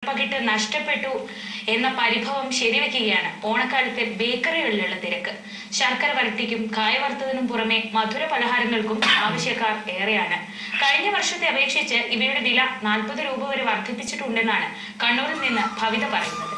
പകിട്ട് നഷ്ടപ്പെട്ടു എന്ന പരിഭവം ശരിവെക്കുകയാണ് ഓണക്കാലത്തെ ബേക്കറികളിലുള്ള തിരക്ക്. ശർക്കര വരട്ടിക്കും കായ വറുത്തതിനും പുറമെ മധുര പലഹാരങ്ങൾക്കും ആവശ്യക്കാർ ഏറെയാണ്. കഴിഞ്ഞ വർഷത്തെ അപേക്ഷിച്ച് ഇവയുടെ വില 40 രൂപ വരെ വർദ്ധിപ്പിച്ചിട്ടുണ്ടെന്നാണ് കണ്ണൂരിൽ നിന്ന് ഭവിത പറയുന്നത്.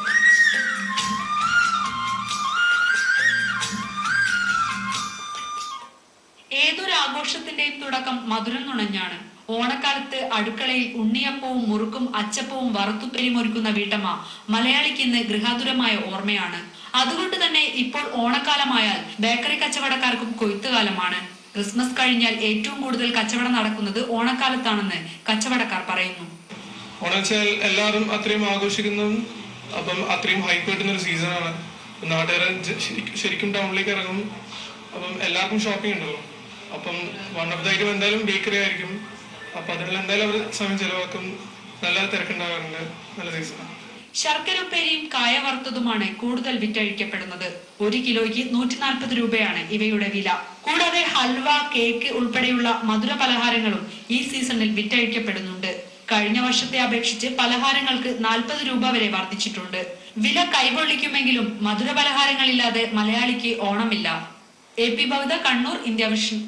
ഏതൊരു ആഘോഷത്തിന്റെയും തുടക്കം മധുരം നുണഞ്ഞാണ്. ഓണക്കാലത്ത് അടുക്കളയിൽ ഉണ്ണിയപ്പവും മുറുക്കും അച്ചപ്പവും വറുത്തുപെരിമൊരുക്കുന്ന വീട്ടമ്മ മലയാളിക്ക് ഇന്ന് ഗൃഹാതുരമായ ഓർമ്മയാണ്. അതുകൊണ്ട് തന്നെ ഇപ്പോൾ ഓണക്കാലമായാൽ ബേക്കറി കച്ചവടക്കാർക്കും കൊയ്ത്തുകാലമാണ്. ക്രിസ്മസ് കഴിഞ്ഞാൽ ഏറ്റവും കൂടുതൽ കച്ചവടം നടക്കുന്നത് ഓണക്കാലത്താണെന്ന് കച്ചവടക്കാർ പറയുന്നു. ഓണച്ചാൽ എല്ലാവരും അത്രയും ആഘോഷിക്കുന്നു. അപ്പം അത്രയും ഹൈപ്പ് കിട്ടുന്ന ഒരു സീസണാണ്. നാട്ടുകാരെ ശരിക്കും ടൗണിലേക്ക് ഇറങ്ങും. അപ്പം എല്ലാവർക്കും ഷോപ്പിംഗ് ഉണ്ടല്ലോ. അപ്പം വൺ ഓഫ് ദ ഐറ്റം എന്തായാലും ബേക്കറി ആയിരിക്കും. അപ്പൊ അതിനുള്ള എന്തായാലും അവർ സമയം ചെലവാക്കും. നല്ല തിരക്കുണ്ടാകാറുണ്ട്. നല്ല സീസണാണ്. ശർക്കര ഉപ്പേരിയും കായ വറുത്തതുമാണ് കൂടുതൽ വിറ്റഴിക്കപ്പെടുന്നത്. 1 കിലോയ്ക്ക് 140 രൂപയാണ് ഇവയുടെ വില. കൂടാതെ ഹൽവ, കേക്ക് ഉൾപ്പെടെയുള്ള മധുര പലഹാരങ്ങളും ഈ സീസണിൽ വിറ്റഴിക്കപ്പെടുന്നുണ്ട്. കഴിഞ്ഞ വർഷത്തെ അപേക്ഷിച്ച് പലഹാരങ്ങൾക്ക് 40 രൂപ വരെ വർദ്ധിച്ചിട്ടുണ്ട്. വില കൈപൊള്ളിക്കുമെങ്കിലും മധുര പലഹാരങ്ങളില്ലാതെ മലയാളിക്ക് ഓണമില്ല. AP Bhavitha, Kannur, India vision.